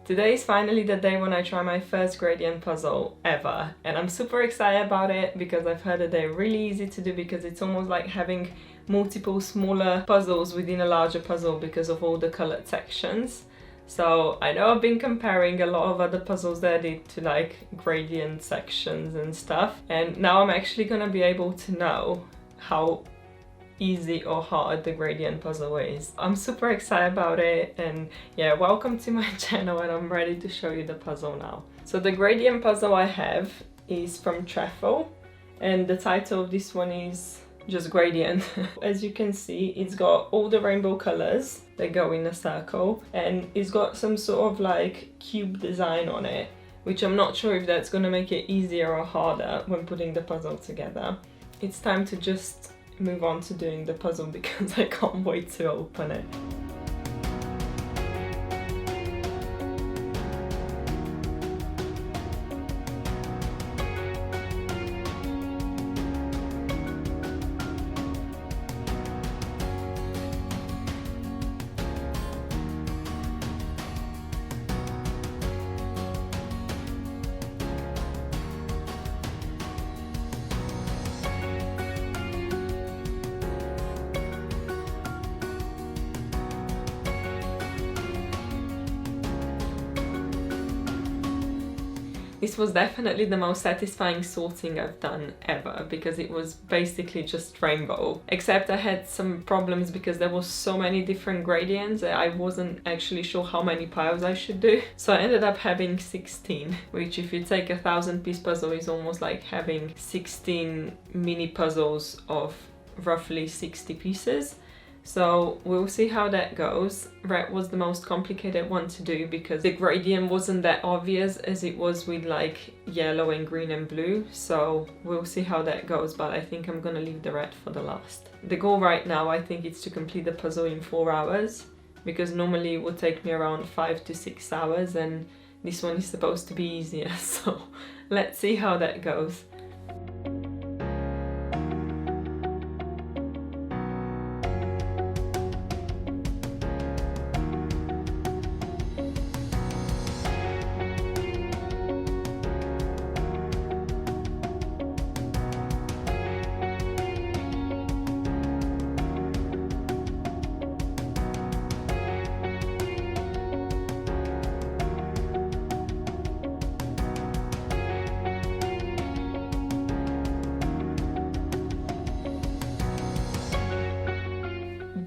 Today is finally the day when I try my first gradient puzzle ever, and I'm super excited about it because I've heard that they're really easy to do because it's almost like having multiple smaller puzzles within a larger puzzle because of all the colored sections. So I know I've been comparing a lot of other puzzles that I did to like gradient sections and stuff, and now I'm actually gonna be able to know how easy or hard the gradient puzzle is. I'm super excited about it, and yeah, welcome to my channel, and I'm ready to show you the puzzle now. So the gradient puzzle I have is from Trefl, and the title of this one is just gradient. As you can see, it's got all the rainbow colors that go in a circle, and it's got some sort of like cube design on it, which I'm not sure if that's gonna make it easier or harder when putting the puzzle together. It's time to just move on to doing the puzzle because I can't wait to open it. This was definitely the most satisfying sorting I've done ever because it was basically just rainbow. Except I had some problems because there was so many different gradients that I wasn't actually sure how many piles I should do. So I ended up having 16, which if you take a 1,000-piece puzzle is almost like having 16 mini puzzles of roughly 60 pieces. So we'll see how that goes. Red was the most complicated one to do because the gradient wasn't that obvious as it was with like yellow and green and blue. So we'll see how that goes, but I think I'm gonna leave the red for the last. The goal right now, I think, is to complete the puzzle in 4 hours because normally it would take me around 5 to 6 hours, and this one is supposed to be easier. So let's see how that goes.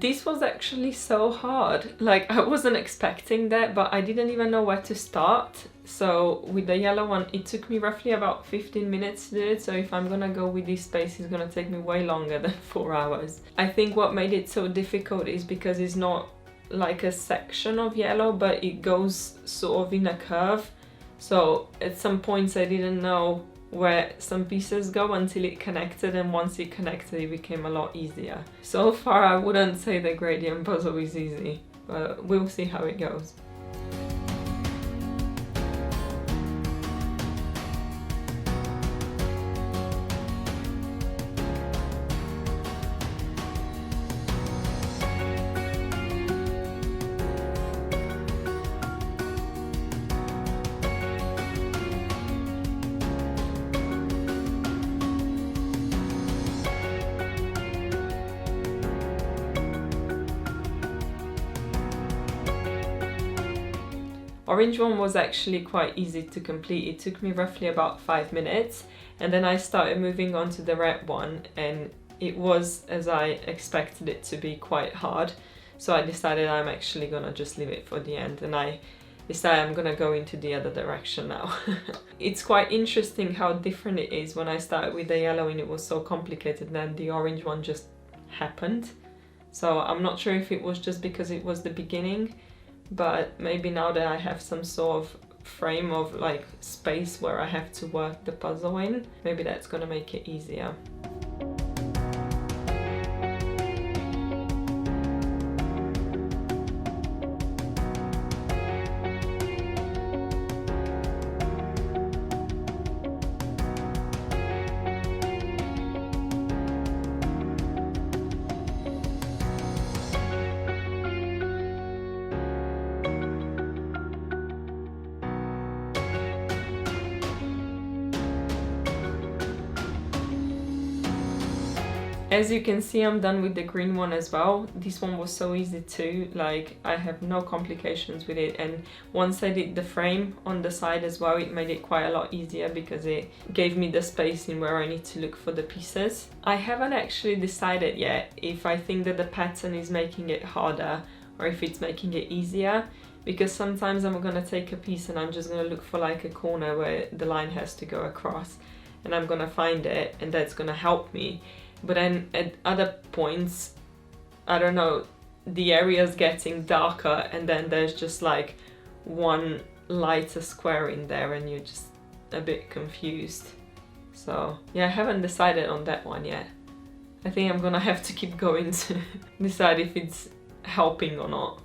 This was actually so hard. Like, I wasn't expecting that, but I didn't even know where to start. So with the yellow one, it took me roughly about 15 minutes to do it. So if I'm gonna go with this pace, it's gonna take me way longer than 4 hours. I think what made it so difficult is because it's not like a section of yellow, but it goes sort of in a curve. So at some points I didn't know where some pieces go until it connected, and once it connected it became a lot easier. So far I wouldn't say the gradient puzzle is easy, but we'll see how it goes. Orange one was actually quite easy to complete. It took me roughly about 5 minutes, and then I started moving on to the red one, and it was, as I expected it to be, quite hard. So I decided I'm actually gonna just leave it for the end, and I decided I'm gonna go into the other direction now. It's quite interesting how different it is. When I started with the yellow and it was so complicated, then the orange one just happened. So I'm not sure if it was just because it was the beginning, but maybe now that I have some sort of frame of like space where I have to work the puzzle in, maybe that's gonna make it easier. As you can see, I'm done with the green one as well. This one was so easy too, like I have no complications with it, and once I did the frame on the side as well, it made it quite a lot easier because it gave me the spacing where I need to look for the pieces. I haven't actually decided yet if I think that the pattern is making it harder or if it's making it easier, because sometimes I'm gonna take a piece and I'm just gonna look for like a corner where the line has to go across, and I'm gonna find it and that's gonna help me. But then at other points, I don't know, the area's getting darker and then there's just like one lighter square in there and you're just a bit confused. So yeah, I haven't decided on that one yet. I think I'm gonna have to keep going to decide if it's helping or not.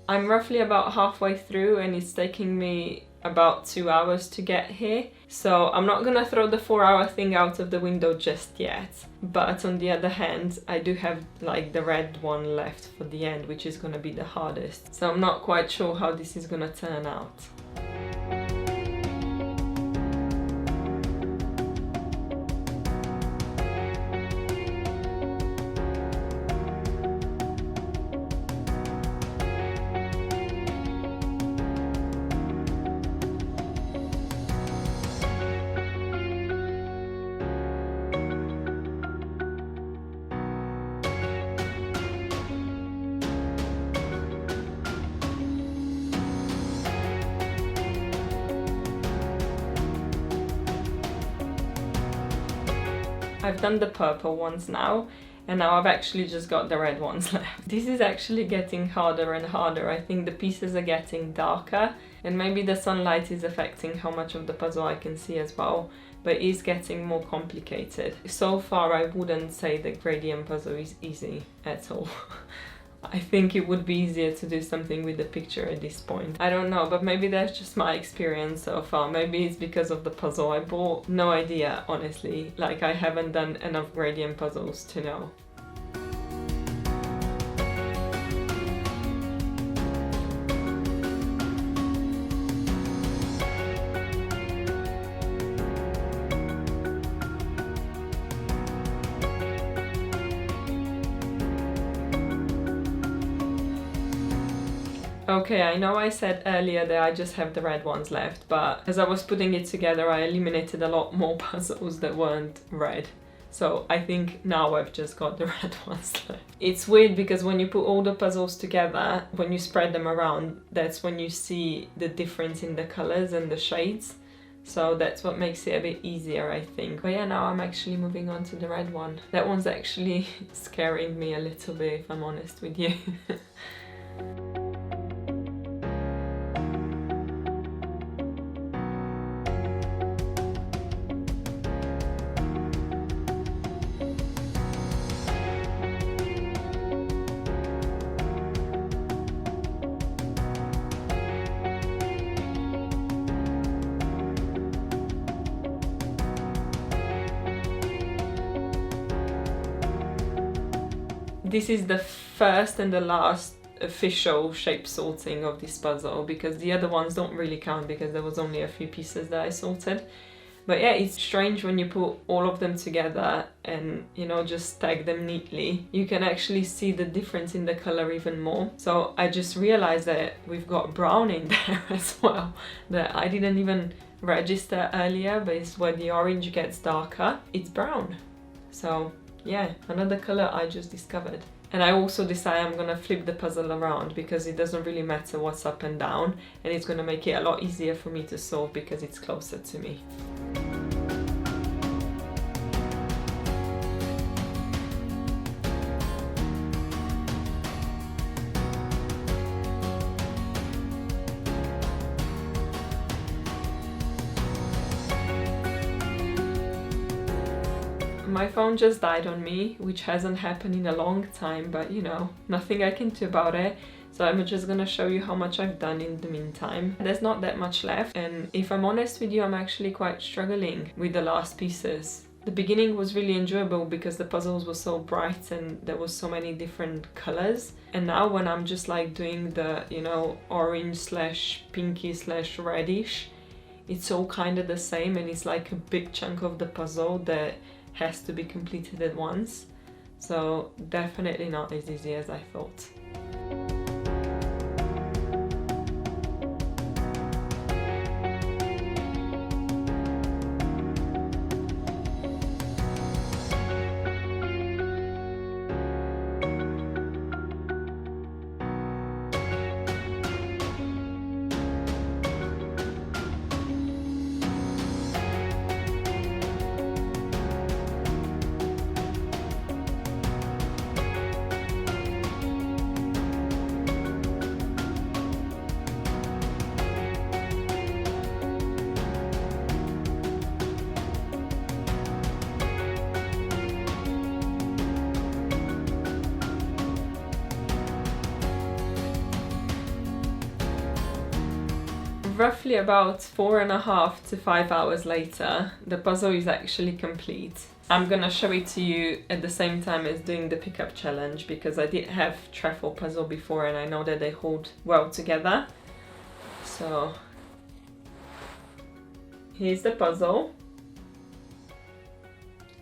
I'm roughly about halfway through and it's taking me about 2 hours to get here. So I'm not gonna throw the 4-hour thing out of the window just yet. But on the other hand, I do have like the red one left for the end, which is gonna be the hardest. So I'm not quite sure how this is gonna turn out. I've done the purple ones now, and now I've actually just got the red ones left. This is actually getting harder and harder. I think the pieces are getting darker, and maybe the sunlight is affecting how much of the puzzle I can see as well, but it is getting more complicated. So far, I wouldn't say the gradient puzzle is easy at all. I think it would be easier to do something with the picture at this point. I don't know, but maybe that's just my experience so far. Maybe it's because of the puzzle I bought. No idea, honestly. Like, I haven't done enough gradient puzzles to know. Okay, I know I said earlier that I just have the red ones left, but as I was putting it together, I eliminated a lot more puzzles that weren't red. So I think now I've just got the red ones left. It's weird because when you put all the puzzles together, when you spread them around, that's when you see the difference in the colors and the shades. So that's what makes it a bit easier, I think. But yeah, now I'm actually moving on to the red one. That one's actually scaring me a little bit, if I'm honest with you. This is the first and the last official shape sorting of this puzzle, because the other ones don't really count because there was only a few pieces that I sorted. But yeah, it's strange when you put all of them together and, you know, just tag them neatly. You can actually see the difference in the color even more. So I just realized that we've got brown in there as well, that I didn't even register earlier, but it's where the orange gets darker. It's brown. So yeah, another color I just discovered. And I also decided I'm gonna flip the puzzle around because it doesn't really matter what's up and down, and it's gonna make it a lot easier for me to solve because it's closer to me. My phone just died on me, which hasn't happened in a long time, but you know, nothing I can do about it. So I'm just gonna show you how much I've done in the meantime. There's not that much left, and if I'm honest with you, I'm actually quite struggling with the last pieces. The beginning was really enjoyable because the puzzles were so bright and there was so many different colors. And now when I'm just like doing the, you know, orange slash pinky slash reddish, it's all kind of the same, and it's like a big chunk of the puzzle that has to be completed at once. So definitely not as easy as I thought. Roughly about 4.5 to 5 hours later, the puzzle is actually complete. I'm gonna show it to you at the same time as doing the pickup challenge because I did have Trefl puzzle before and I know that they hold well together. So here's the puzzle.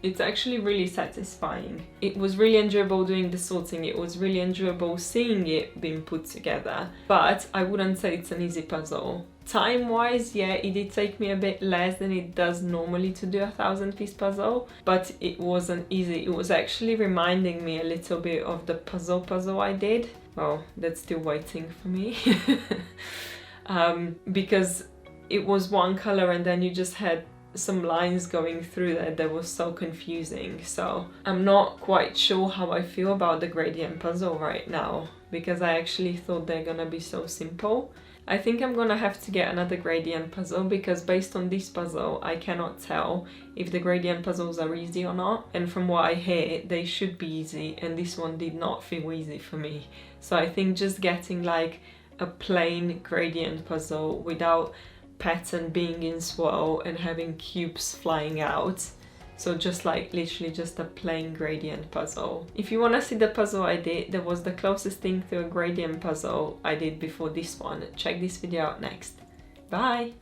It's actually really satisfying. It was really enjoyable doing the sorting, it was really enjoyable seeing it being put together, but I wouldn't say it's an easy puzzle. Time-wise, yeah, it did take me a bit less than it does normally to do a 1000-piece puzzle, but it wasn't easy. It was actually reminding me a little bit of the puzzle I did. Well, that's still waiting for me. Because it was one color and then you just had some lines going through that was so confusing. So I'm not quite sure how I feel about the gradient puzzle right now because I actually thought they're gonna be so simple. I think I'm gonna have to get another gradient puzzle because based on this puzzle I cannot tell if the gradient puzzles are easy or not, and from what I hear they should be easy, and this one did not feel easy for me. So I think just getting like a plain gradient puzzle without pattern being in swirl and having cubes flying out, so just like literally just a plain gradient puzzle. If you want to see the puzzle I did, that was the closest thing to a gradient puzzle I did before this one. Check this video out next. Bye!